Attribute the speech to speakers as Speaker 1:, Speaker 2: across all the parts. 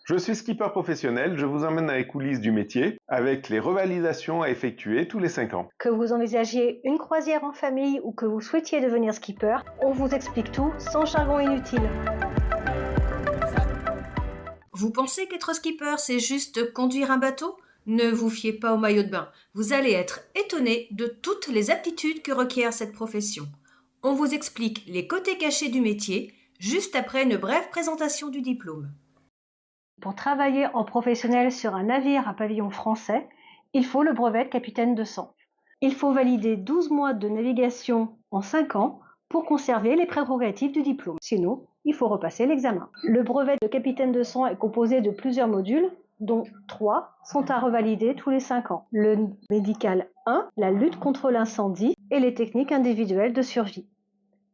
Speaker 1: Je suis skipper professionnel, je vous emmène dans les coulisses du métier avec les revalidations à effectuer tous les 5 ans.
Speaker 2: Que vous envisagiez une croisière en famille ou que vous souhaitiez devenir skipper, on vous explique tout sans jargon inutile.
Speaker 3: Vous pensez qu'être skipper, c'est juste conduire un bateau ? Ne vous fiez pas au maillot de bain. Vous allez être étonné de toutes les aptitudes que requiert cette profession. On vous explique les côtés cachés du métier, juste après une brève présentation du diplôme.
Speaker 2: Pour travailler en professionnel sur un navire à pavillon français, il faut le brevet de capitaine de sang. Il faut valider 12 mois de navigation en 5 ans pour conserver les prérogatives du diplôme. Sinon, il faut repasser l'examen. Le brevet de capitaine de sang est composé de plusieurs modules, dont 3 sont à revalider tous les 5 ans. Le médical 1, la lutte contre l'incendie et les techniques individuelles de survie.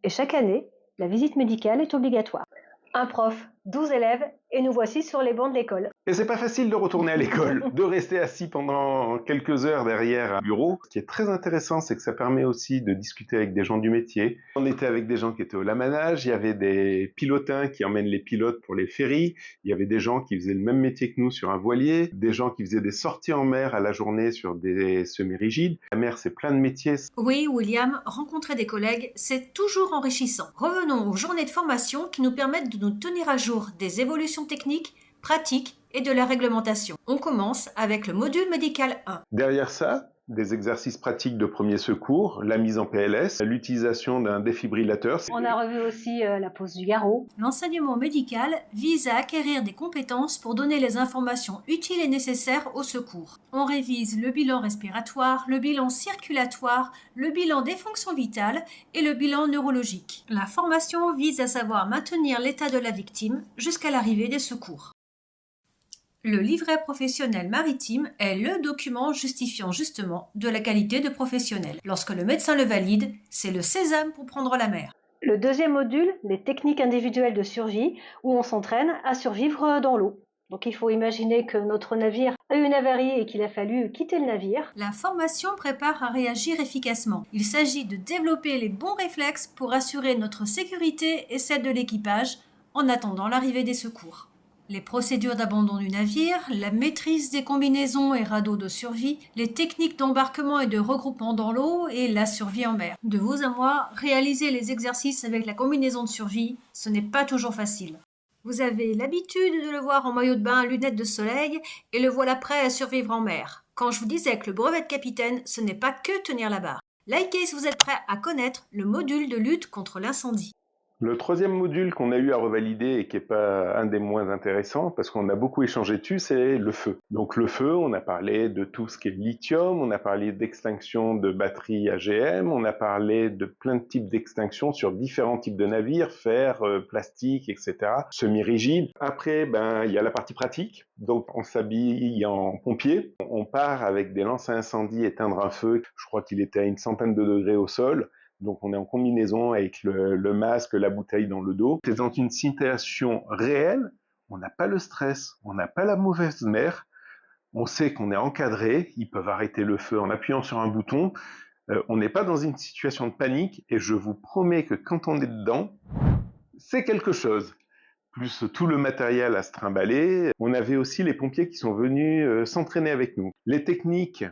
Speaker 2: Et chaque année, la visite médicale est obligatoire. Un prof, 12 élèves, et nous voici sur les bancs de l'école.
Speaker 1: Et c'est pas facile de retourner à l'école, de rester assis pendant quelques heures derrière un bureau. Ce qui est très intéressant, c'est que ça permet aussi de discuter avec des gens du métier. On était avec des gens qui étaient au lamanage, il y avait des pilotins qui emmènent les pilotes pour les ferries, il y avait des gens qui faisaient le même métier que nous sur un voilier, des gens qui faisaient des sorties en mer à la journée sur des semi-rigides. La mer, c'est plein de métiers.
Speaker 3: Oui, William, rencontrer des collègues, c'est toujours enrichissant. Revenons aux journées de formation qui nous permettent de nous tenir à jour des évolutions techniques, pratiques et de la réglementation. On commence avec le module médical 1.
Speaker 1: Derrière ça, des exercices pratiques de premier secours, la mise en PLS, l'utilisation d'un défibrillateur.
Speaker 2: On a revu aussi la pose du garrot.
Speaker 3: L'enseignement médical vise à acquérir des compétences pour donner les informations utiles et nécessaires au secours. On révise le bilan respiratoire, le bilan circulatoire, le bilan des fonctions vitales et le bilan neurologique. La formation vise à savoir maintenir l'état de la victime jusqu'à l'arrivée des secours. Le livret professionnel maritime est le document justifiant justement de la qualité de professionnel. Lorsque le médecin le valide, c'est le sésame pour prendre la mer.
Speaker 2: Le deuxième module, les techniques individuelles de survie, où on s'entraîne à survivre dans l'eau. Donc il faut imaginer que notre navire a eu une avarie et qu'il a fallu quitter le navire.
Speaker 3: La formation prépare à réagir efficacement. Il s'agit de développer les bons réflexes pour assurer notre sécurité et celle de l'équipage en attendant l'arrivée des secours. Les procédures d'abandon du navire, la maîtrise des combinaisons et radeaux de survie, les techniques d'embarquement et de regroupement dans l'eau et la survie en mer. De vous à moi, réaliser les exercices avec la combinaison de survie, ce n'est pas toujours facile. Vous avez l'habitude de le voir en maillot de bain, lunettes de soleil, et le voilà prêt à survivre en mer. Quand je vous disais que le brevet de capitaine, ce n'est pas que tenir la barre. Likez si vous êtes prêts à connaître le module de lutte contre l'incendie.
Speaker 1: Le troisième module qu'on a eu à revalider et qui n'est pas un des moins intéressants, parce qu'on a beaucoup échangé dessus, c'est le feu. Donc le feu, on a parlé de tout ce qui est lithium, on a parlé d'extinction de batteries AGM, on a parlé de plein de types d'extinction sur différents types de navires, fer, plastique, etc., semi-rigide. Après, il y a la partie pratique. Donc on s'habille en pompier, on part avec des lances à incendie éteindre un feu. Je crois qu'il était à une centaine de degrés au sol. Donc on est en combinaison avec le masque, la bouteille dans le dos. C'est dans une situation réelle, on n'a pas le stress, on n'a pas la mauvaise mer, on sait qu'on est encadré, ils peuvent arrêter le feu en appuyant sur un bouton, on n'est pas dans une situation de panique, et je vous promets que quand on est dedans, c'est quelque chose. Plus tout le matériel à se trimballer. On avait aussi les pompiers qui sont venus s'entraîner avec nous. Les techniques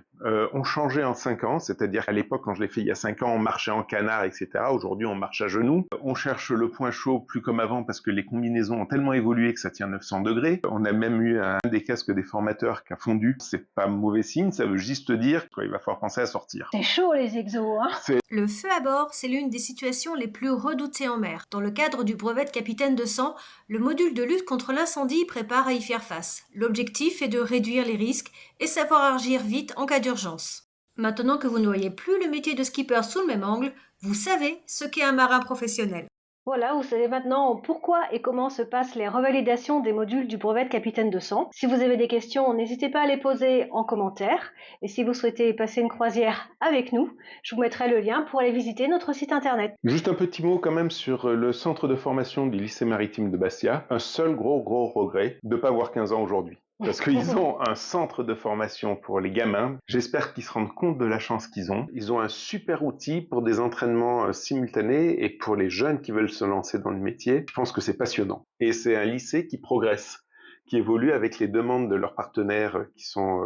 Speaker 1: ont changé en 5 ans, c'est-à-dire qu'à l'époque, quand je l'ai fait il y a 5 ans, on marchait en canard, etc. Aujourd'hui, on marche à genoux. On cherche le point chaud plus comme avant parce que les combinaisons ont tellement évolué que ça tient 900 degrés. On a même eu un des casques des formateurs qui a fondu. C'est pas mauvais signe, ça veut juste dire qu'il va falloir penser à sortir.
Speaker 2: C'est chaud les exos, hein.
Speaker 3: Le feu à bord, c'est l'une des situations les plus redoutées en mer. Dans le cadre du brevet de capitaine de sang, le module de lutte contre l'incendie prépare à y faire face. L'objectif est de réduire les risques et savoir agir vite en cas d'urgence. Maintenant que vous ne voyez plus le métier de skipper sous le même angle, vous savez ce qu'est un marin professionnel.
Speaker 2: Voilà, vous savez maintenant pourquoi et comment se passent les revalidations des modules du brevet de capitaine de sang. Si vous avez des questions, n'hésitez pas à les poser en commentaire. Et si vous souhaitez passer une croisière avec nous, je vous mettrai le lien pour aller visiter notre site internet.
Speaker 1: Juste un petit mot quand même sur le centre de formation du lycée maritime de Bastia. Un seul gros regret de ne pas avoir 15 ans aujourd'hui. Parce qu'ils ont un centre de formation pour les gamins. J'espère qu'ils se rendent compte de la chance qu'ils ont. Ils ont un super outil pour des entraînements simultanés et pour les jeunes qui veulent se lancer dans le métier. Je pense que c'est passionnant. Et c'est un lycée qui progresse, qui évoluent avec les demandes de leurs partenaires, qui sont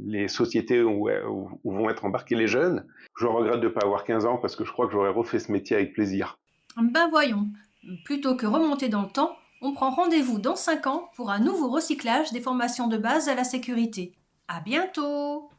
Speaker 1: les sociétés où vont être embarqués les jeunes. Je regrette de ne pas avoir 15 ans parce que je crois que j'aurais refait ce métier avec plaisir.
Speaker 3: Ben voyons, plutôt que remonter dans le temps, on prend rendez-vous dans 5 ans pour un nouveau recyclage des formations de base à la sécurité. À bientôt!